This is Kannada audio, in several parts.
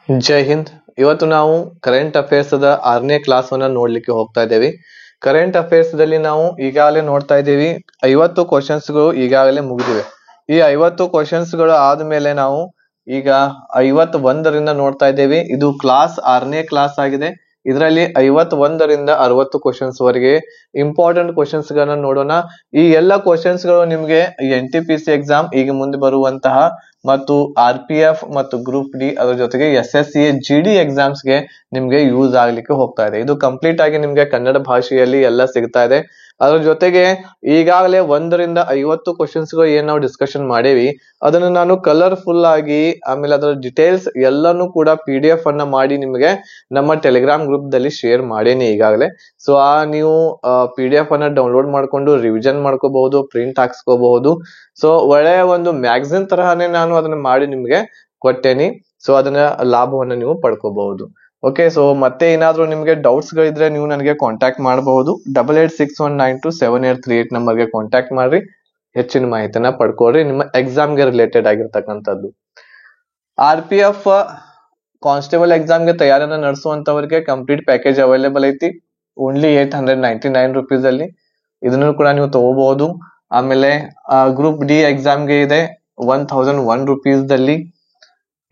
ಜೈ ಹಿಂದ್. ಇವತ್ತು ನಾವು ಕರೆಂಟ್ ಅಫೇರ್ಸ್ ದ 6ನೇ ಕ್ಲಾಸ್ ಅನ್ನ ನೋಡ್ಲಿಕ್ಕೆ ಹೋಗ್ತಾ ಇದ್ದೇವೆ. ಕರೆಂಟ್ ಅಫೇರ್ಸ್ ದಲ್ಲಿ ನಾವು ಈಗಾಗಲೇ ನೋಡ್ತಾ ಇದ್ದೀವಿ 50 ಕ್ವಶನ್ಸ್ ಗಳು ಈಗಾಗಲೇ ಮುಗಿದಿವೆ. ಈ 50 ಕ್ವಶನ್ಸ್ ಗಳು ಆದ್ಮೇಲೆ ನಾವು ಈಗ 51ರಿಂದ ನೋಡ್ತಾ ಇದ್ದೇವೆ. ಇದು ಕ್ಲಾಸ್ 6ನೇ ಕ್ಲಾಸ್ ಆಗಿದೆ. ಇದರಲ್ಲಿ 51ರಿಂದ 60 ಕ್ವಶನ್ಸ್ ವರೆಗೆ ಇಂಪಾರ್ಟೆಂಟ್ ಕ್ವಶನ್ಸ್ ಗಳನ್ನ ನೋಡೋಣ. ಈ ಎಲ್ಲ ಕ್ವಶನ್ಸ್ ಗಳು ನಿಮ್ಗೆ NTPC ಎಕ್ಸಾಮ್ ಈಗ ಮುಂದೆ ಬರುವಂತಹ ಮತ್ತು RPF ಮತ್ತು ಗ್ರೂಪ್ ಡಿ ಅದರ ಜೊತೆಗೆ SSC GD ಎಕ್ಸಾಮ್ಸ್ ಗೆ ನಿಮ್ಗೆ ಯೂಸ್ ಆಗ್ಲಿಕ್ಕೆ ಹೋಗ್ತಾ ಇದೆ. ಇದು ಕಂಪ್ಲೀಟ್ ಆಗಿ ನಿಮ್ಗೆ ಕನ್ನಡ ಭಾಷೆಯಲ್ಲಿ ಎಲ್ಲ ಸಿಗ್ತಾ ಇದೆ. ಅದ್ರ ಜೊತೆಗೆ ಈಗಾಗಲೇ 1ರಿಂದ 50 ಕ್ವಶನ್ಸ್ ಗಳು ಏನ್ ನಾವು ಡಿಸ್ಕಷನ್ ಮಾಡೇವಿ ಅದನ್ನು ನಾನು ಕಲರ್ಫುಲ್ ಆಗಿ ಆಮೇಲೆ ಅದರ ಡಿಟೇಲ್ಸ್ ಎಲ್ಲಾನು ಕೂಡ PDF ಅನ್ನ ಮಾಡಿ ನಿಮ್ಗೆ ನಮ್ಮ ಟೆಲಿಗ್ರಾಮ್ ಗ್ರೂಪ್ ದಲ್ಲಿ ಶೇರ್ ಮಾಡೇನಿ ಈಗಾಗಲೇ. ಸೊ ನೀವು PDF ಅನ್ನ ಡೌನ್ಲೋಡ್ ಮಾಡ್ಕೊಂಡು ರಿವಿಷನ್ ಮಾಡ್ಕೋಬಹುದು, ಪ್ರಿಂಟ್ ಹಾಕ್ಸ್ಕೋಬಹುದು. ಸೊ ಒಳ್ಳೆಯ ಒಂದು ಮ್ಯಾಗಝಿನ್ ತರಹನೇ ನಾನು ಅದನ್ನ ಮಾಡಿ ನಿಮ್ಗೆ ಕೊಟ್ಟೇನಿ. ಸೊ ಅದನ್ನ ಲಾಭವನ್ನ ನೀವು ಪಡ್ಕೋಬಹುದು. ಓಕೆ, ಸೊ ಮತ್ತೆ ಏನಾದ್ರೂ ನಿಮ್ಗೆ ಡೌಟ್ಸ್ ಗಳಿದ್ರೆ ನೀವು ನನಗೆ ಕಾಂಟ್ಯಾಕ್ಟ್ ಮಾಡಬಹುದು. 8861927838 ನಂಬರ್ಗೆ ಕಾಂಟ್ಯಾಕ್ಟ್ ಮಾಡ್ರಿ. ಹೆಚ್ಚಿನ ಮಾಹಿತಿನ ಪಡ್ಕೊಳ್ರಿ ನಿಮ್ಮ ಎಕ್ಸಾಮ್ಗೆ ರಿಲೇಟೆಡ್ ಆಗಿರ್ತಕ್ಕಂಥದ್ದು. RPF ಕಾನ್ಸ್ಟೇಬಲ್ ಎಕ್ಸಾಮ್ಗೆ ತಯಾರನ್ನ ನಡೆಸುವಂತವರಿಗೆ ಕಂಪ್ಲೀಟ್ ಪ್ಯಾಕೇಜ್ ಅವೈಲೇಬಲ್ ಐತಿ. ಓನ್ಲಿ 899 ರುಪೀಸ್ ಅಲ್ಲಿ ಇದನ್ನು ಕೂಡ ನೀವು ತಗೋಬಹುದು. ಆಮೇಲೆ ಗ್ರೂಪ್ ಡಿ ಎಕ್ಸಾಮ್ಗೆ ಇದೆ 1001 ರುಪೀಸ್ ದಲ್ಲಿ.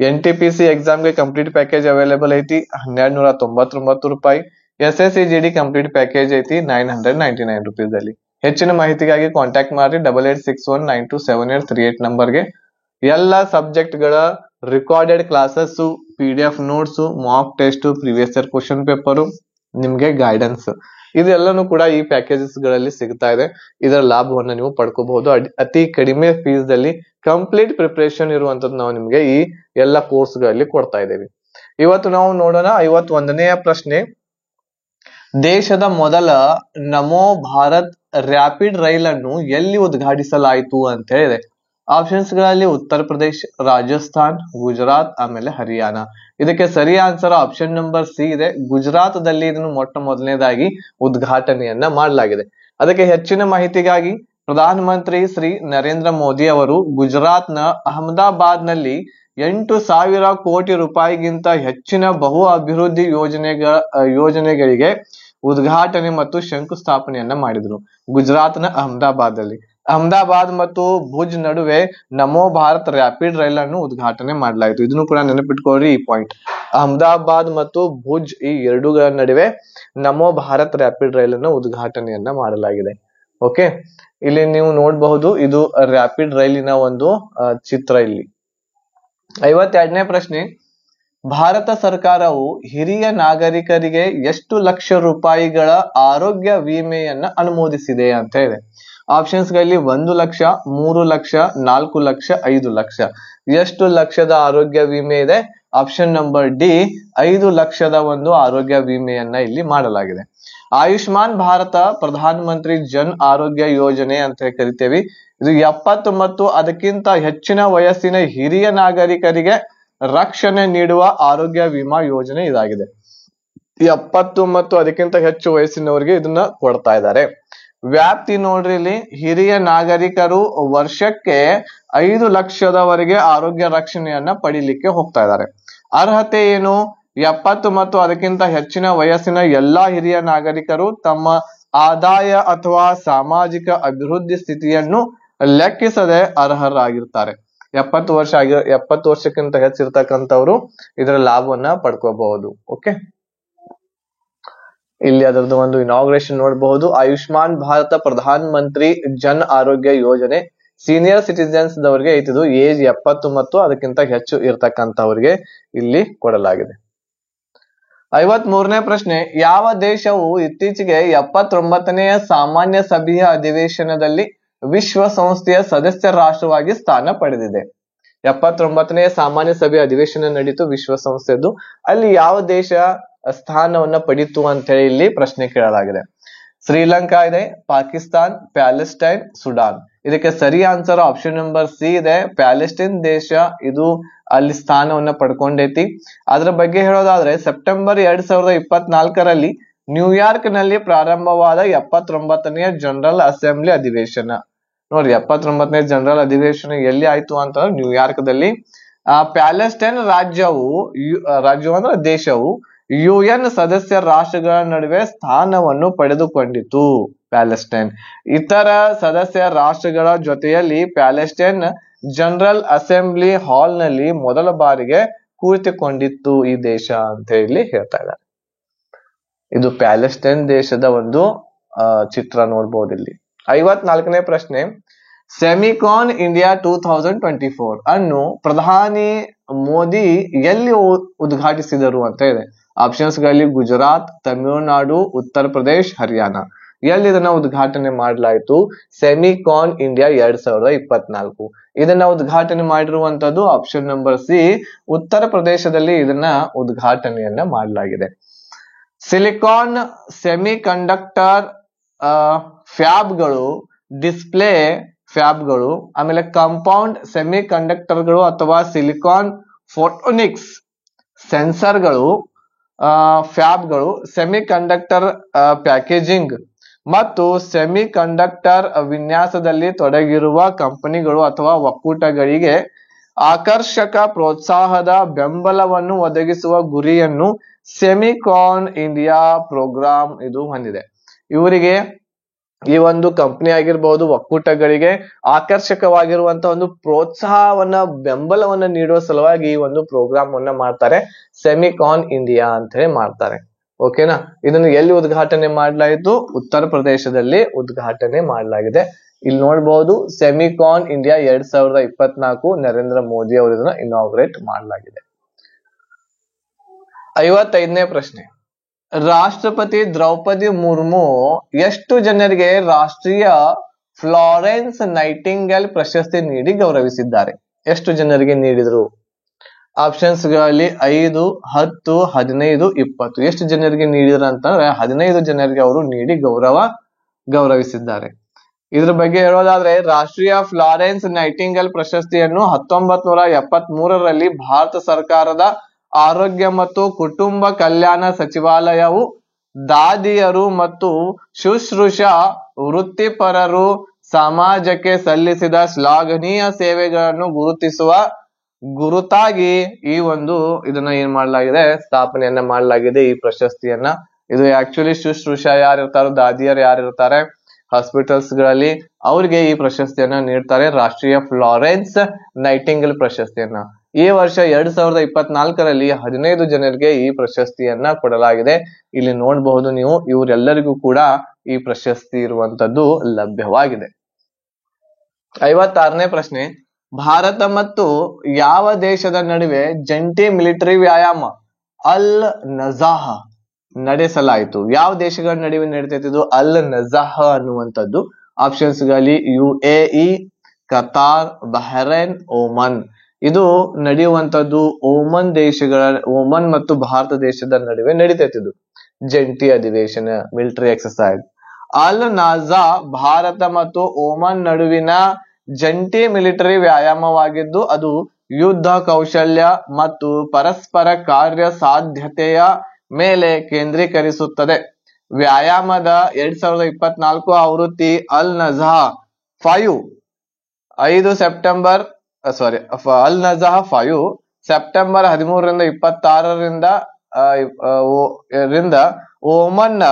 NTPC ಎಕ್ಸಾಮ್ಗೆ ಕಂಪ್ಲೀಟ್ ಪ್ಯಾಕೇಜ್ ಅವೈಲೇಬಲ್ ಐತಿ 1299 ರೂಪಾಯಿ. SSC GD ಕಂಪ್ಲೀಟ್ ಪ್ಯಾಕೇಜ್ ಐತಿ 999 ರುಪೀಸ್ ಅಲ್ಲಿ. ಹೆಚ್ಚಿನ ಮಾಹಿತಿಗಾಗಿ ಕಾಂಟ್ಯಾಕ್ಟ್ ಮಾಡಿ 8861927838 ನಂಬರ್ಗೆ. ಎಲ್ಲ ಸಬ್ಜೆಕ್ಟ್ ಗಳ recorded classes, PDF notes, mock test, previous year question paper, ನಿಮ್ಗೆ ಗೈಡೆನ್ಸ್ ಇದೆಲ್ಲನೂ ಕೂಡ ಈ ಪ್ಯಾಕೇಜಸ್ ಗಳಲ್ಲಿ ಸಿಗ್ತಾ ಇದೆ. ಇದರ ಲಾಭವನ್ನ ನೀವು ಪಡ್ಕೋಬಹುದು. ಅತಿ ಕಡಿಮೆ ಫೀಸ್ ದಲ್ಲಿ ಕಂಪ್ಲೀಟ್ ಪ್ರಿಪರೇಷನ್ ಇರುವಂತದ್ದು ನಾವು ನಿಮ್ಗೆ ಈ ಎಲ್ಲ ಕೋರ್ಸ್ ಗಳಲ್ಲಿ ಕೊಡ್ತಾ ಇದ್ದೇವೆ. ಇವತ್ತು ನಾವು ನೋಡೋಣ 51ನೆಯ ಪ್ರಶ್ನೆ. ದೇಶದ ಮೊದಲ ನಮೋ ಭಾರತ್ ರ್ಯಾಪಿಡ್ ರೈಲನ್ನು ಎಲ್ಲಿ ಉದ್ಘಾಟಿಸಲಾಯಿತು ಅಂತ ಹೇಳಿದೆ. ಆಪ್ಷನ್ಸ್ ಗಳಲ್ಲಿ ಉತ್ತರ ಪ್ರದೇಶ್, ರಾಜಸ್ಥಾನ್, ಗುಜರಾತ್, ಆಮೇಲೆ ಹರಿಯಾಣ. ಇದಕ್ಕೆ ಸರಿ ಆನ್ಸರ್ ಆಪ್ಷನ್ ನಂಬರ್ ಸಿ ಇದೆ. ಗುಜರಾತ್ ದಲ್ಲಿ ಇದನ್ನು ಮೊಟ್ಟ ಮೊದಲನೇದಾಗಿ ಉದ್ಘಾಟನೆಯನ್ನ ಮಾಡಲಾಗಿದೆ. ಅದಕ್ಕೆ ಹೆಚ್ಚಿನ ಮಾಹಿತಿಗಾಗಿ ಪ್ರಧಾನಮಂತ್ರಿ ಶ್ರೀ ನರೇಂದ್ರ ಮೋದಿ ಅವರು ಗುಜರಾತ್ ನ ಅಹಮದಾಬಾದ್ ನಲ್ಲಿ 8,000 ಕೋಟಿ ರೂಪಾಯಿಗಿಂತ ಹೆಚ್ಚಿನ ಬಹು ಅಭಿವೃದ್ಧಿ ಯೋಜನೆಗಳಿಗೆ ಉದ್ಘಾಟನೆ ಮತ್ತು ಶಂಕುಸ್ಥಾಪನೆಯನ್ನ ಮಾಡಿದ್ರು. ಗುಜರಾತ್ ನ ಅಹಮದಾಬಾದ್ ಮತ್ತು ಭುಜ್ ನಡುವೆ ನಮೋ ಭಾರತ್ ರ್ಯಾಪಿಡ್ ರೈಲ್ ಅನ್ನು ಉದ್ಘಾಟನೆ ಮಾಡಲಾಯಿತು. ಇದನ್ನು ಕೂಡ ನೆನಪಿಟ್ಕೊಳ್ಳಿ ಈ ಪಾಯಿಂಟ್. ಅಹಮದಾಬಾದ್ ಮತ್ತು ಭುಜ್ ಈ ಎರಡುಗಳ ನಡುವೆ ನಮೋ ಭಾರತ್ ರ್ಯಾಪಿಡ್ ರೈಲ್ ಅನ್ನು ಉದ್ಘಾಟನೆಯನ್ನ ಮಾಡಲಾಗಿದೆ. ಓಕೆ, ಇಲ್ಲಿ ನೀವು ನೋಡಬಹುದು ಇದು ರ್ಯಾಪಿಡ್ ರೈಲಿನ ಒಂದು ಚಿತ್ರ. ಇಲ್ಲಿ 52ನೇ ಪ್ರಶ್ನೆ. ಭಾರತ ಸರ್ಕಾರವು ಹಿರಿಯ ನಾಗರಿಕರಿಗೆ ಎಷ್ಟು ಲಕ್ಷ ರೂಪಾಯಿಗಳ ಆರೋಗ್ಯ ವಿಮೆಯನ್ನ ಅನುಮೋದಿಸಿದೆ ಅಂತ ಇದೆ. ಆಪ್ಷನ್ಸ್ ಗಳಲ್ಲಿ 1 ಲಕ್ಷ, 3 ಲಕ್ಷ, 4 ಲಕ್ಷ, 5 ಲಕ್ಷ. ಎಷ್ಟು ಲಕ್ಷದ ಆರೋಗ್ಯ ವಿಮೆ ಇದೆ? ಆಪ್ಷನ್ ನಂಬರ್ ಡಿ 5 ಲಕ್ಷದ ಒಂದು ಆರೋಗ್ಯ ವಿಮೆಯನ್ನ ಇಲ್ಲಿ ಮಾಡಲಾಗಿದೆ. ಆಯುಷ್ಮಾನ್ ಭಾರತ ಪ್ರಧಾನ ಮಂತ್ರಿ ಜನ್ ಆರೋಗ್ಯ ಯೋಜನೆ ಅಂತ ಕರಿತೇವೆ. ಇದು 70 ಮತ್ತು ಅದಕ್ಕಿಂತ ಹೆಚ್ಚಿನ ವಯಸ್ಸಿನ ಹಿರಿಯ ನಾಗರಿಕರಿಗೆ ರಕ್ಷಣೆ ನೀಡುವ ಆರೋಗ್ಯ ವಿಮಾ ಯೋಜನೆ ಇದಾಗಿದೆ. 70 ಮತ್ತು ಅದಕ್ಕಿಂತ ಹೆಚ್ಚು ವಯಸ್ಸಿನವರಿಗೆ ಇದನ್ನ ಕೊಡ್ತಾ ಇದ್ದಾರೆ. ವ್ಯಾಪ್ತಿ ನೋಡ್ರಿ, ಇಲ್ಲಿ ಹಿರಿಯ ನಾಗರಿಕರು ವರ್ಷಕ್ಕೆ 5 ಲಕ್ಷದವರೆಗೆ ಆರೋಗ್ಯ ರಕ್ಷಣೆಯನ್ನ ಪಡಿಲಿಕ್ಕೆ ಹೋಗ್ತಾ ಇದ್ದಾರೆ. ಅರ್ಹತೆ ಏನು? 70 ಮತ್ತು ಅದಕ್ಕಿಂತ ಹೆಚ್ಚಿನ ವಯಸ್ಸಿನ ಎಲ್ಲಾ ಹಿರಿಯ ನಾಗರಿಕರು ತಮ್ಮ ಆದಾಯ ಅಥವಾ ಸಾಮಾಜಿಕ ಅಭಿವೃದ್ಧಿ ಸ್ಥಿತಿಯನ್ನು ಲೆಕ್ಕಿಸದೆ ಅರ್ಹರಾಗಿರ್ತಾರೆ. 70 ವರ್ಷಕ್ಕಿಂತ ಹೆಚ್ಚಿರ್ತಕ್ಕಂಥವ್ರು ಇದರ ಲಾಭವನ್ನ ಪಡ್ಕೋಬಹುದು. ಓಕೆ, ಇಲ್ಲಿ ಅದರದ್ದು ಒಂದು ಇನಾಗ್ರೇಷನ್ ನೋಡಬಹುದು. ಆಯುಷ್ಮಾನ್ ಭಾರತ ಪ್ರಧಾನ ಮಂತ್ರಿ ಜನ್ ಆರೋಗ್ಯ ಯೋಜನೆ ಸೀನಿಯರ್ ಸಿಟಿಜನ್ಸ್ ದವರಿಗೆ ಐತಿದು. ಏಜ್ 70 ಮತ್ತು ಅದಕ್ಕಿಂತ ಹೆಚ್ಚು ಇರ್ತಕ್ಕಂಥವ್ರಿಗೆ ಇಲ್ಲಿ ಕೊಡಲಾಗಿದೆ. 53ನೇ ಪ್ರಶ್ನೆ. ಯಾವ ದೇಶವು ಇತ್ತೀಚೆಗೆ 79ನೆಯ ಸಾಮಾನ್ಯ ಸಭೆಯ ಅಧಿವೇಶನದಲ್ಲಿ ವಿಶ್ವಸಂಸ್ಥೆಯ ಸದಸ್ಯ ರಾಷ್ಟ್ರವಾಗಿ ಸ್ಥಾನ ಪಡೆದಿದೆ? 79ನೆಯ ಸಾಮಾನ್ಯ ಸಭೆ ಅಧಿವೇಶನ ನಡೀತು ವಿಶ್ವಸಂಸ್ಥೆದ್ದು. ಅಲ್ಲಿ ಯಾವ ದೇಶ ಸ್ಥಾನವನ್ನ ಪಡೀತು ಅಂತ ಹೇಳಿ ಇಲ್ಲಿ ಪ್ರಶ್ನೆ ಕೇಳಲಾಗಿದೆ. ಶ್ರೀಲಂಕಾ ಇದೆ, ಪಾಕಿಸ್ತಾನ್, ಪ್ಯಾಲೆಸ್ಟೈನ್, ಸುಡಾನ್. ಇದಕ್ಕೆ ಸರಿ ಆನ್ಸರ್ ಆಪ್ಷನ್ ನಂಬರ್ ಸಿ ಇದೆ. ಪ್ಯಾಲೆಸ್ಟೈನ್ ದೇಶ ಇದು ಅಲ್ಲಿ ಸ್ಥಾನವನ್ನ ಪಡ್ಕೊಂಡೈತಿ. ಅದ್ರ ಬಗ್ಗೆ ಹೇಳೋದಾದ್ರೆ ಸೆಪ್ಟೆಂಬರ್ 2024ರಲ್ಲಿ ನ್ಯೂಯಾರ್ಕ್ ನಲ್ಲಿ ಪ್ರಾರಂಭವಾದ 79ನೆಯ ಜನರಲ್ ಅಸೆಂಬ್ಲಿ ಅಧಿವೇಶನ. ನೋಡ್ರಿ, 79ನೇ ಜನರಲ್ ಅಧಿವೇಶನ ಎಲ್ಲಿ ಆಯ್ತು ಅಂತಂದ್ರೆ ನ್ಯೂಯಾರ್ಕ್ ದಲ್ಲಿ ಪ್ಯಾಲೆಸ್ಟೈನ್ ರಾಜ್ಯವು ಅಂದ್ರೆ ದೇಶವು UN ಸದಸ್ಯ ರಾಷ್ಟ್ರಗಳ ನಡುವೆ ಸ್ಥಾನವನ್ನು ಪಡೆದುಕೊಂಡಿತು. ಪ್ಯಾಲೆಸ್ಟೈನ್ ಇತರ ಸದಸ್ಯ ರಾಷ್ಟ್ರಗಳ ಜೊತೆಯಲ್ಲಿ ಪ್ಯಾಲೆಸ್ಟೈನ್ ಜನರಲ್ ಅಸೆಂಬ್ಲಿ ಹಾಲ್ ನಲ್ಲಿ ಮೊದಲ ಬಾರಿಗೆ ಕುಳಿತುಕೊಂಡಿತ್ತು ಈ ದೇಶ ಅಂತ ಹೇಳಿ ಹೇಳ್ತಾ ಇದ್ದಾರೆ. ಇದು ಪ್ಯಾಲೆಸ್ಟೈನ್ ದೇಶದ ಒಂದು ಚಿತ್ರ ನೋಡ್ಬೋದು ಇಲ್ಲಿ. 54ನೇ ಪ್ರಶ್ನೆ, ಸೆಮಿಕಾನ್ ಇಂಡಿಯಾ 2024 ಅನ್ನು ಪ್ರಧಾನಿ ಮೋದಿ ಎಲ್ಲಿ ಉದ್ಘಾಟಿಸಿದರು ಅಂತ ಇದೆ. ಆಪ್ಷನ್ಸ್ ಗಳಲ್ಲಿ ಗುಜರಾತ್, ತಮಿಳುನಾಡು, ಉತ್ತರ ಪ್ರದೇಶ್, ಹರಿಯಾಣ. ಎಲ್ಲಿ ಇದನ್ನ ಉದ್ಘಾಟನೆ ಮಾಡಲಾಯಿತು? Semicon India 2024. ಇದನ್ನ ಉದ್ಘಾಟನೆ ಮಾಡಿರುವಂತದ್ದು ಆಪ್ಷನ್ ನಂಬರ್ ಸಿ, ಉತ್ತರ ಪ್ರದೇಶದಲ್ಲಿ ಇದನ್ನ ಉದ್ಘಾಟನೆಯನ್ನ ಮಾಡಲಾಗಿದೆ. ಸಿಲಿಕಾನ್ ಸೆಮಿ ಕಂಡಕ್ಟರ್ ಫ್ಯಾಬ್ಗಳು, ಡಿಸ್ಪ್ಲೇ ಫ್ಯಾಬ್ಗಳು, ಆಮೇಲೆ ಕಾಂಪೌಂಡ್ ಸೆಮಿ ಕಂಡಕ್ಟರ್ಗಳು ಅಥವಾ ಸಿಲಿಕಾನ್ ಫೋಟೋನಿಕ್ಸ್ ಸೆನ್ಸರ್ಗಳು, ಫ್ಯಾಬ್ಗಳು, ಸೆಮಿ ಕಂಡಕ್ಟರ್ ಪ್ಯಾಕೇಜಿಂಗ್ ಮತ್ತು ಸೆಮಿ ಕಂಡಕ್ಟರ್ ವಿನ್ಯಾಸದಲ್ಲಿ ತೊಡಗಿರುವ ಕಂಪನಿಗಳು ಅಥವಾ ಒಕ್ಕೂಟಗಳಿಗೆ ಆಕರ್ಷಕ ಪ್ರೋತ್ಸಾಹದ ಬೆಂಬಲವನ್ನು ಒದಗಿಸುವ ಗುರಿಯನ್ನು ಸೆಮಿಕಾನ್ ಇಂಡಿಯಾ ಪ್ರೋಗ್ರಾಂ ಇದು ಹೊಂದಿದೆ. ಇವರಿಗೆ ಈ ಒಂದು ಕಂಪನಿ ಆಗಿರ್ಬಹುದು, ಒಕ್ಕೂಟಗಳಿಗೆ ಆಕರ್ಷಕವಾಗಿರುವಂತಹ ಒಂದು ಪ್ರೋತ್ಸಾಹವನ್ನ, ಬೆಂಬಲವನ್ನ ನೀಡುವ ಸಲುವಾಗಿ ಈ ಒಂದು ಪ್ರೋಗ್ರಾಮ್ ಅನ್ನ ಮಾಡ್ತಾರೆ, ಸೆಮಿಕಾನ್ ಇಂಡಿಯಾ ಅಂತ ಹೇಳಿ ಮಾಡ್ತಾರೆ. ಓಕೆನಾ? ಇದನ್ನು ಎಲ್ಲಿ ಉದ್ಘಾಟನೆ ಮಾಡಲಾಯಿತು? ಉತ್ತರ ಪ್ರದೇಶದಲ್ಲಿ ಉದ್ಘಾಟನೆ ಮಾಡಲಾಗಿದೆ. ಇಲ್ಲಿ ನೋಡಬಹುದು ಸೆಮಿಕಾನ್ ಇಂಡಿಯಾ 2024 ನರೇಂದ್ರ ಮೋದಿ ಅವರು ಇದನ್ನ ಇನಾಗ್ರೇಟ್ ಮಾಡಲಾಗಿದೆ. 55ನೇ ಪ್ರಶ್ನೆ, ರಾಷ್ಟ್ರಪತಿ ದ್ರೌಪದಿ ಮುರ್ಮು ಎಷ್ಟು ಜನರಿಗೆ ರಾಷ್ಟ್ರೀಯ ಫ್ಲಾರೆನ್ಸ್ ನೈಟಿಂಗೇಲ್ ಪ್ರಶಸ್ತಿ ನೀಡಿ ಗೌರವಿಸಿದ್ದಾರೆ? ಎಷ್ಟು ಜನರಿಗೆ ನೀಡಿದ್ರು? ಆಪ್ಷನ್ಸ್ ಗಳಲ್ಲಿ 5, 10, 15, 20. ಎಷ್ಟು ಜನರಿಗೆ ನೀಡಿದ್ರು ಅಂತಂದ್ರೆ 15 ಜನರಿಗೆ ಅವರು ನೀಡಿ ಗೌರವಿಸಿದ್ದಾರೆ. ಇದ್ರ ಬಗ್ಗೆ ಹೇಳೋದಾದ್ರೆ, ರಾಷ್ಟ್ರೀಯ ಫ್ಲಾರೆನ್ಸ್ ನೈಟಿಂಗೇಲ್ ಪ್ರಶಸ್ತಿಯನ್ನು 1973ರಲ್ಲಿ ಭಾರತ ಸರ್ಕಾರದ ಆರೋಗ್ಯ ಮತ್ತು ಕುಟುಂಬ ಕಲ್ಯಾಣ ಸಚಿವಾಲಯವು ದಾದಿಯರು ಮತ್ತು ಶುಶ್ರೂಷಾ ವೃತ್ತಿಪರರು ಸಮಾಜಕ್ಕೆ ಸಲ್ಲಿಸಿದ ಶ್ಲಾಘನೀಯ ಸೇವೆಗಳನ್ನು ಗುರುತಿಸುವ ಗುರುತಾಗಿ ಈ ಒಂದು ಇದನ್ನ ಏನ್ ಮಾಡಲಾಗಿದೆ, ಸ್ಥಾಪನೆಯನ್ನ ಮಾಡಲಾಗಿದೆ ಈ ಪ್ರಶಸ್ತಿಯನ್ನ. ಇದು ಆಕ್ಚುಲಿ ಶುಶ್ರೂಷಾ ಯಾರಿರ್ತಾರೋ, ದಾದಿಯರು ಯಾರಿರ್ತಾರೆ ಹಾಸ್ಪಿಟಲ್ಸ್ ಗಳಲ್ಲಿ, ಅವ್ರಿಗೆ ಈ ಪ್ರಶಸ್ತಿಯನ್ನ ನೀಡ್ತಾರೆ, ರಾಷ್ಟ್ರೀಯ ಫ್ಲಾರೆನ್ಸ್ ನೈಟಿಂಗೇಲ್ ಪ್ರಶಸ್ತಿಯನ್ನ. ಈ ವರ್ಷ 2024ರಲ್ಲಿ 15 ಜನರಿಗೆ ಈ ಪ್ರಶಸ್ತಿಯನ್ನ ಕೊಡಲಾಗಿದೆ. ಇಲ್ಲಿ ನೋಡಬಹುದು ನೀವು, ಇವರೆಲ್ಲರಿಗೂ ಕೂಡ ಈ ಪ್ರಶಸ್ತಿ ಇರುವಂತದ್ದು ಲಭ್ಯವಾಗಿದೆ. 56ನೇ ಪ್ರಶ್ನೆ, ಭಾರತ ಮತ್ತು ಯಾವ ದೇಶದ ನಡುವೆ ಜಂಟಿ ಮಿಲಿಟರಿ ವ್ಯಾಯಾಮ ಅಲ್ ನಜಾಹ ನಡೆಸಲಾಯಿತು? ಯಾವ ದೇಶಗಳ ನಡುವೆ ನಡೀತೈತಿದ್ದು ಅಲ್ ನಜಾಹ ಅನ್ನುವಂಥದ್ದು? ಆಪ್ಷನ್ಸ್ ಗಳಲ್ಲಿ UAE, ಕತಾರ್, ಬಹ್ರೈನ್, ಓಮನ್. ಇದು ನಡೆಯುವಂತದ್ದು ಓಮನ್ ಮತ್ತು ಭಾರತ ದೇಶದ ನಡುವೆ ನಡೀತೈತಿದ್ದು ಜಂಟಿ ಅಧಿವೇಶನ, ಮಿಲಿಟರಿ ಎಕ್ಸರ್ಸೈಸ್. ಅಲ್ ನಜಾ ಭಾರತ ಮತ್ತು ಓಮನ್ ನಡುವಿನ ಜಂಟಿ ಮಿಲಿಟರಿ ವ್ಯಾಯಾಮವಾಗಿದ್ದು ಅದು ಯುದ್ಧ ಕೌಶಲ್ಯ ಮತ್ತು ಪರಸ್ಪರ ಕಾರ್ಯ ಸಾಧ್ಯತೆಯ ಮೇಲೆ ಕೇಂದ್ರೀಕರಿಸುತ್ತದೆ. ವ್ಯಾಯಾಮದ 2024 ಆವೃತ್ತಿ ಅಲ್ ನಜಾ 5 ಸೆಪ್ಟೆಂಬರ್ ಅಲ್ ನಜಾ 5 ಸೆಪ್ಟೆಂಬರ್ 13ರಿಂದ 26ರಿಂದ ಓಮನ್ನ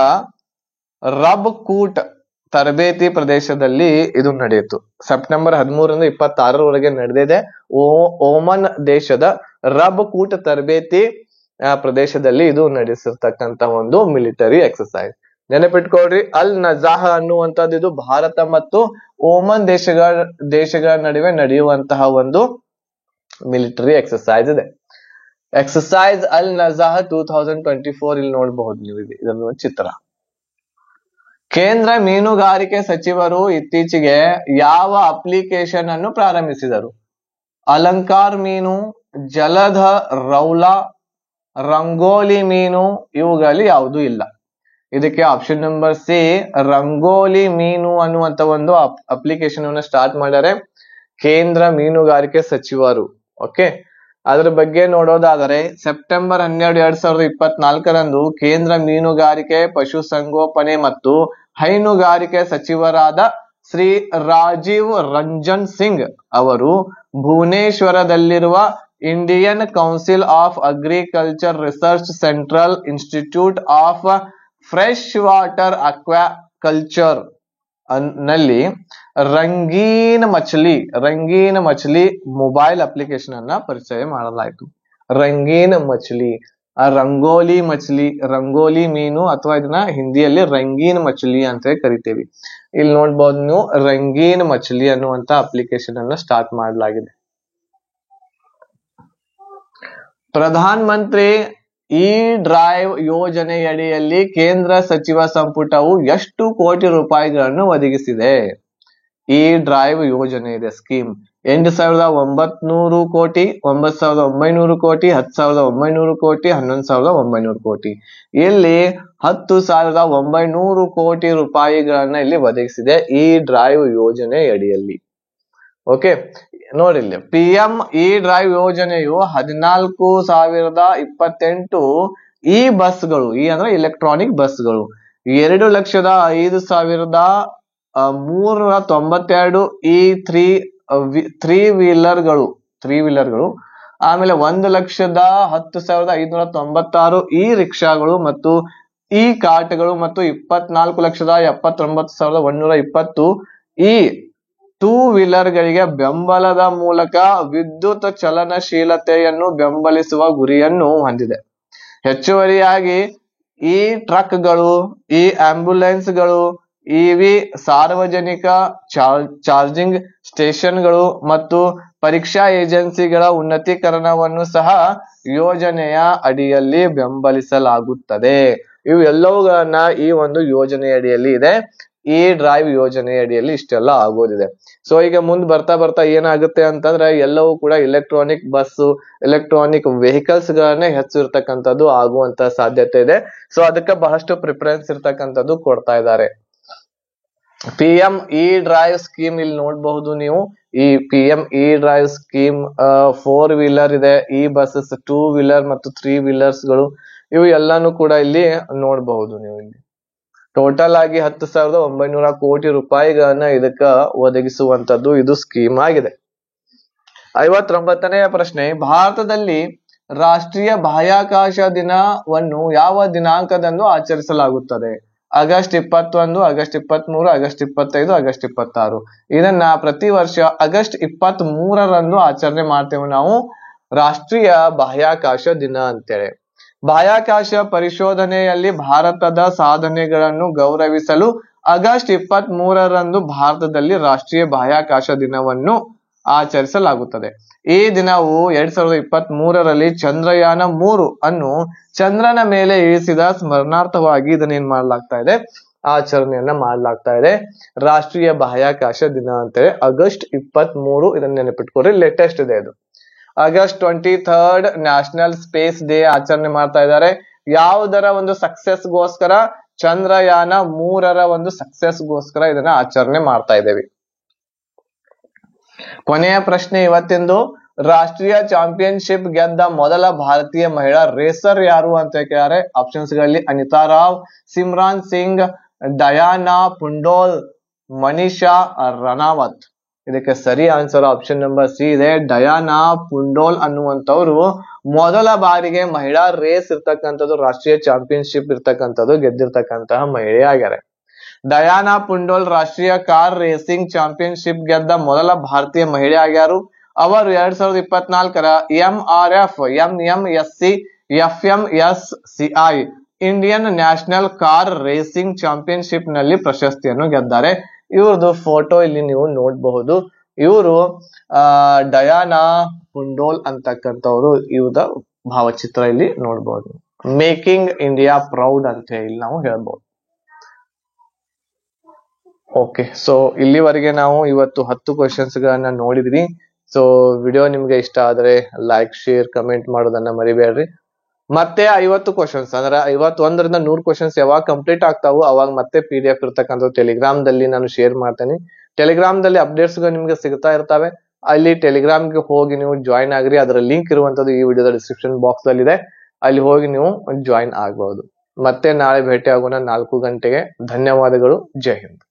ರಬ್ ಕೂಟ್ ತರಬೇತಿ ಪ್ರದೇಶದಲ್ಲಿ ಇದು ನಡೆಯಿತು. ಸೆಪ್ಟೆಂಬರ್ 13ರಿಂದ 26ರವರೆಗೆ ನಡೆದಿದೆ. ಓಮನ್ ದೇಶದ ರಬ್ ಕೂಟ್ ತರಬೇತಿ ಪ್ರದೇಶದಲ್ಲಿ ಇದು ನಡೆಸಿರ್ತಕ್ಕಂತ ಒಂದು ಮಿಲಿಟರಿ ಎಕ್ಸರ್ಸೈಸ್. ನೆನಪಿಟ್ಕೊಳ್ರಿ, ಅಲ್ ನಜಾಹ ಅನ್ನುವಂಥದ್ದು ಇದು ಭಾರತ ಮತ್ತು ಓಮನ್ ದೇಶಗಳ ನಡುವೆ ನಡೆಯುವಂತಹ ಒಂದು ಮಿಲಿಟರಿ ಎಕ್ಸರ್ಸೈಸ್ ಇದೆ. ಎಕ್ಸರ್ಸೈಸ್ ಅಲ್ ನಜಾಹ 2024 ಇಲ್ಲಿ ನೋಡಬಹುದು ನೀವು ಇದನ್ನು ಚಿತ್ರ. ಕೇಂದ್ರ ಮೀನುಗಾರಿಕೆ ಸಚಿವರು ಇತ್ತೀಚೆಗೆ ಯಾವ ಅಪ್ಲಿಕೇಶನ್ ಅನ್ನು ಪ್ರಾರಂಭಿಸಿದರು? ಅಲಂಕಾರ್ ಮೀನು, ಜಲಧ ರೌಲಾ, ರಂಗೋಲಿ ಮೀನು, ಇವುಗಳಲ್ಲಿ ಯಾವುದೂ ಇಲ್ಲ. ಇದಕ್ಕೆ ಆಪ್ಷನ್ ನಂಬರ್ ಸಿ ರಂಗೋಲಿ ಮೀನು ಅನ್ನುವಂತ ಒಂದು ಅಪ್ಲಿಕೇಶನ್ ಅನ್ನು ಸ್ಟಾರ್ಟ್ ಮಾಡ್ಯಾರೆ ಕೇಂದ್ರ ಮೀನುಗಾರಿಕೆ ಸಚಿವರು. ಓಕೆ, ಅದ್ರ ಬಗ್ಗೆ ನೋಡೋದಾದರೆ ಸೆಪ್ಟೆಂಬರ್ 12, 2024ರಂದು ಕೇಂದ್ರ ಮೀನುಗಾರಿಕೆ, ಪಶುಸಂಗೋಪನೆ ಮತ್ತು ಹೈನುಗಾರಿಕೆ ಸಚಿವರಾದ ಶ್ರೀ ರಾಜೀವ್ ರಂಜನ್ ಸಿಂಗ್ ಅವರು ಭುವನೇಶ್ವರದಲ್ಲಿರುವ Indian Council of Agriculture Research Central Institute of Fresh Water Aquaculture ನಲ್ಲಿ ರಂಗೀನ್ ಮछली ಮೊಬೈಲ್ ಅಪ್ಲಿಕೇಶನ್ ಅನ್ನ ಪರಿಚಯ ಮಾಡಲಾಯಿತು. ರಂಗೀನ್ ಮछली, ರಂಗೋಲಿ ಮೀನು ಅಥವಾ ಇದನ್ನ ಹಿಂದಿಯಲ್ಲಿ ರಂಗೀನ್ ಮछली ಅಂತ ಕರಿತೇವೆ. ಇಲ್ಲಿ ನೋಡ್ಬೋದು ನೀವು ರಂಗೀನ್ ಮछली ಅನ್ನುವಂತ ಅಪ್ಲಿಕೇಶನ್ ಅನ್ನ ಸ್ಟಾರ್ಟ್ ಮಾಡಲಾಗಿದೆ. ಪ್ರಧಾನ ಮಂತ್ರಿ ಇ ಡ್ರೈವ್ ಯೋಜನೆಯಡಿಯಲ್ಲಿ ಕೇಂದ್ರ ಸಚಿವ ಸಂಪುಟವು ಎಷ್ಟು ಕೋಟಿ ರೂಪಾಯಿಗಳನ್ನು ಒದಗಿಸಿದೆ? ಈ ಡ್ರೈವ್ ಯೋಜನೆ ಇದೆ ಸ್ಕೀಮ್ 8,900 ಕೋಟಿ, 9,900 ಕೋಟಿ, 10,900 ಕೋಟಿ, 11,900 ಕೋಟಿ. ಇಲ್ಲಿ 10,900 ಕೋಟಿ ರೂಪಾಯಿಗಳನ್ನ ಇಲ್ಲಿ ಒದಗಿಸಿದೆ ಈ ಡ್ರೈವ್ ಯೋಜನೆ ಅಡಿಯಲ್ಲಿ. ಓಕೆ, ನೋಡಿ ಇಲ್ಲಿ PM ಇ ಡ್ರೈವ್ ಯೋಜನೆಯು 14,028 ಈ ಬಸ್ಗಳು, ಈ ಅಂದ್ರೆ ಇಲೆಕ್ಟ್ರಾನಿಕ್ ಬಸ್ಗಳು, 2,05,392 ಈ ತ್ರೀ ವೀಲರ್ಗಳು, ಆಮೇಲೆ 1,10,596 ಈ ರಿಕ್ಷಾಗಳು ಮತ್ತು ಈ ಕಾರ್ಟ್ಗಳು ಮತ್ತು 24,79,120 ಈ ಟೂ ವೀಲರ್ ಗಳಿಗೆ ಬೆಂಬಲದ ಮೂಲಕ ವಿದ್ಯುತ್ ಚಲನಶೀಲತೆಯನ್ನು ಬೆಂಬಲಿಸುವ ಗುರಿಯನ್ನು ಹೊಂದಿದೆ. ಹೆಚ್ಚುವರಿಯಾಗಿ ಈ ಟ್ರಕ್ಗಳು, ಈ ಆಂಬ್ಯುಲೆನ್ಸ್ಗಳು, ಇವಿ ಸಾರ್ವಜನಿಕ ಚಾರ್ಜಿಂಗ್ ಸ್ಟೇಷನ್ಗಳು ಮತ್ತು ಪರೀಕ್ಷಾ ಏಜೆನ್ಸಿಗಳ ಉನ್ನತೀಕರಣವನ್ನು ಸಹ ಯೋಜನೆಯ ಅಡಿಯಲ್ಲಿ ಬೆಂಬಲಿಸಲಾಗುತ್ತದೆ. ಇವು ಎಲ್ಲವುಗಳನ್ನ ಈ ಒಂದು ಯೋಜನೆಯ ಅಡಿಯಲ್ಲಿ ಇದೆ. ಈ ಡ್ರೈವ್ ಯೋಜನೆ ಅಡಿಯಲ್ಲಿ ಇಷ್ಟೆಲ್ಲ ಆಗೋದಿದೆ. ಸೊ ಈಗ ಮುಂದೆ ಬರ್ತಾ ಏನಾಗುತ್ತೆ ಅಂತಂದ್ರೆ ಎಲ್ಲವೂ ಕೂಡ ಇಲೆಕ್ಟ್ರಾನಿಕ್ ಬಸ್, ಎಲೆಕ್ಟ್ರಾನಿಕ್ ವೆಹಿಕಲ್ಸ್ ಗಳನ್ನೇ ಹೆಚ್ಚು ಇರ್ತಕ್ಕಂಥದ್ದು ಆಗುವಂತ ಸಾಧ್ಯತೆ ಇದೆ. ಸೊ ಅದಕ್ಕೆ ಬಹಳಷ್ಟು ಪ್ರಿಫರೆನ್ಸ್ ಇರ್ತಕ್ಕಂಥದ್ದು ಕೊಡ್ತಾ ಇದ್ದಾರೆ. PM ಇ ಡ್ರೈವ್ ಸ್ಕೀಮ್ ಇಲ್ಲಿ ನೋಡಬಹುದು ನೀವು. ಈ PM E drive scheme 4 wheeler ಇದೆ, ಈ ಬಸ್ಸಸ್ 2 ವೀಲರ್ ಮತ್ತು 3 ವೀಲರ್ಸ್ ಗಳು, ಇವು ಎಲ್ಲಾನು ಕೂಡ ಇಲ್ಲಿ ನೋಡಬಹುದು ನೀವು. ಇಲ್ಲಿ ಟೋಟಲ್ ಆಗಿ 10,900 ಕೋಟಿ ರೂಪಾಯಿಗಳನ್ನ ಇದಕ್ಕ ಒದಗಿಸುವಂತದ್ದು ಇದು ಸ್ಕೀಮ್ ಆಗಿದೆ. 59ನೇ ಪ್ರಶ್ನೆ, ಭಾರತದಲ್ಲಿ ರಾಷ್ಟ್ರೀಯ ಬಾಹ್ಯಾಕಾಶ ದಿನವನ್ನು ಯಾವ ದಿನಾಂಕದಂದು ಆಚರಿಸಲಾಗುತ್ತದೆ? August 21, August 23, August 25, August 26. ಇದನ್ನ ಪ್ರತಿ ವರ್ಷ ಆಗಸ್ಟ್ 23ರಂದು ಆಚರಣೆ ಮಾಡ್ತೇವೆ ನಾವು, ರಾಷ್ಟ್ರೀಯ ಬಾಹ್ಯಾಕಾಶ ದಿನ ಅಂತೇಳಿ. ಬಾಹ್ಯಾಕಾಶ ಪರಿಶೋಧನೆಯಲ್ಲಿ ಭಾರತದ ಸಾಧನೆಗಳನ್ನು ಗೌರವಿಸಲು ಆಗಸ್ಟ್ 23ರಂದು ಭಾರತದಲ್ಲಿ ರಾಷ್ಟ್ರೀಯ ಬಾಹ್ಯಾಕಾಶ ದಿನವನ್ನು ಆಚರಿಸಲಾಗುತ್ತದೆ. ಈ ದಿನವು 2023ರಲ್ಲಿ ಚಂದ್ರಯಾನ 3 ಅನ್ನು ಚಂದ್ರನ ಮೇಲೆ ಇಳಿಸಿದ ಸ್ಮರಣಾರ್ಥವಾಗಿ ಇದನ್ನೇನ್ ಮಾಡ್ಲಾಗ್ತಾ ಇದೆ, ಆಚರಣೆಯನ್ನ ಮಾಡ್ಲಾಗ್ತಾ ಇದೆ. ರಾಷ್ಟ್ರೀಯ ಬಾಹ್ಯಾಕಾಶ ದಿನ ಅಂತೇಳಿ ಆಗಸ್ಟ್ 23, ಇದನ್ನ ನೆನಪಿಟ್ಕೊಡ್ರಿ, ಲೇಟೆಸ್ಟ್ ಇದೆ ಇದು. ಆಗಸ್ಟ್ 23 ನ್ಯಾಷನಲ್ ಸ್ಪೇಸ್ ಡೇ ಆಚರಣೆ ಮಾಡ್ತಾ ಇದ್ದಾರೆ. ಯಾವುದರ ಒಂದು ಸಕ್ಸೆಸ್ ಗೋಸ್ಕರ? ಚಂದ್ರಯಾನ 3ರ ಒಂದು ಸಕ್ಸೆಸ್ ಗೋಸ್ಕರ ಇದನ್ನ ಆಚರಣೆ ಮಾಡ್ತಾ ಇದ್ದೇವೆ. ಕೊನೆಯ ಪ್ರಶ್ನೆ ಇವತ್ತಿಂದು, ರಾಷ್ಟ್ರೀಯ ಚಾಂಪಿಯನ್ಶಿಪ್ ಗೆದ್ದ ಮೊದಲ ಭಾರತೀಯ ಮಹಿಳಾ ರೇಸರ್ ಯಾರು ಅಂತ ಕೇಳಿದ್ದಾರೆ. ಆಪ್ಷನ್ಸ್ ಗಳಲ್ಲಿ ಅನಿತಾ ರಾವ್, ಸಿಮ್ರಾನ್ ಸಿಂಗ್, ಡಯಾನಾ ಪುಂಡೋಲ್, ಮನಿಷಾ ರನಾವತ್. ಇದಕ್ಕೆ ಸರಿ ಆನ್ಸರ್ ಆಪ್ಷನ್ ನಂಬರ್ ಸಿ ಇದೆ. ಡಯಾನಾ ಪುಂಡೋಲ್ ಅನ್ನುವಂಥವ್ರು ಮೊದಲ ಬಾರಿಗೆ ಮಹಿಳಾ ರೇಸ್ ಇರ್ತಕ್ಕಂಥದ್ದು, ರಾಷ್ಟ್ರೀಯ ಚಾಂಪಿಯನ್ಶಿಪ್ ಇರ್ತಕ್ಕಂಥದ್ದು ಗೆದ್ದಿರ್ತಕ್ಕಂತಹ ಮಹಿಳೆ ಆಗ್ಯಾರೆ. ಡಯಾನಾ ಪುಂಡೋಲ್ ರಾಷ್ಟ್ರೀಯ ಕಾರ್ ರೇಸಿಂಗ್ ಚಾಂಪಿಯನ್ಶಿಪ್ ಗೆದ್ದ ಮೊದಲ ಭಾರತೀಯ ಮಹಿಳೆ ಆಗ್ಯಾರು. ಅವರು 2024ರ MRF, MMSC, FMSCI Indian national car racing championship ನಲ್ಲಿ ಪ್ರಶಸ್ತಿಯನ್ನು ಗೆದ್ದಾರೆ. ಇವ್ರದ್ದು ಫೋಟೋ ಇಲ್ಲಿ ನೀವು ನೋಡಬಹುದು. ಇವರು ಡಯಾನಾ ಪುಂಡೋಲ್ ಅಂತಕ್ಕಂಥವ್ರು, ಇವ್ರದ ಭಾವಚಿತ್ರ ಇಲ್ಲಿ ನೋಡಬಹುದು. ಮೇಕಿಂಗ್ ಇಂಡಿಯಾ ಪ್ರೌಡ್ ಅಂತ ಹೇಳಿ ನಾವು ಹೇಳ್ಬಹುದು. ಓಕೆ, ಸೊ ಇಲ್ಲಿವರೆಗೆ ನಾವು ಇವತ್ತು 10 ಕ್ವಶನ್ಸ್ ಗಳನ್ನ ನೋಡಿದ್ವಿ. ಸೊ ವಿಡಿಯೋ ನಿಮ್ಗೆ ಇಷ್ಟ ಆದ್ರೆ ಲೈಕ್, ಶೇರ್, ಕಮೆಂಟ್ ಮಾಡೋದನ್ನ ಮರಿಬೇಡ್ರಿ. ಮತ್ತೆ 50 ಕ್ವಶನ್ಸ್ ಅಂದ್ರೆ 51ರಿಂದ 100 ಕ್ವಶನ್ಸ್ ಯಾವಾಗ ಕಂಪ್ಲೀಟ್ ಆಗ್ತಾವು ಅವಾಗ ಮತ್ತೆ PDF ಇರ್ತಕ್ಕಂಥ ಟೆಲಿಗ್ರಾಮ್ ದಲ್ಲಿ ನಾನು ಶೇರ್ ಮಾಡ್ತೇನೆ. ಟೆಲಿಗ್ರಾಮ್ ದಲ್ಲಿ ಅಪ್ಡೇಟ್ಸ್ ಗಳು ನಿಮ್ಗೆ ಸಿಗ್ತಾ ಇರ್ತವೆ. ಅಲ್ಲಿ ಟೆಲಿಗ್ರಾಮ್ಗೆ ಹೋಗಿ ನೀವು ಜಾಯಿನ್ ಆಗ್ರಿ. ಅದರ ಲಿಂಕ್ ಇರುವಂತದ್ದು ಈ ವಿಡಿಯೋದ ಡಿಸ್ಕ್ರಿಪ್ಷನ್ ಬಾಕ್ಸ್ ಅಲ್ಲಿ ಇದೆ. ಅಲ್ಲಿ ಹೋಗಿ ನೀವು ಜಾಯಿನ್ ಆಗಬಹುದು. ಮತ್ತೆ ನಾಳೆ ಭೇಟಿ ಆಗೋಣ 4 ಗಂಟೆಗೆ. ಧನ್ಯವಾದಗಳು. ಜೈ ಹಿಂದ್.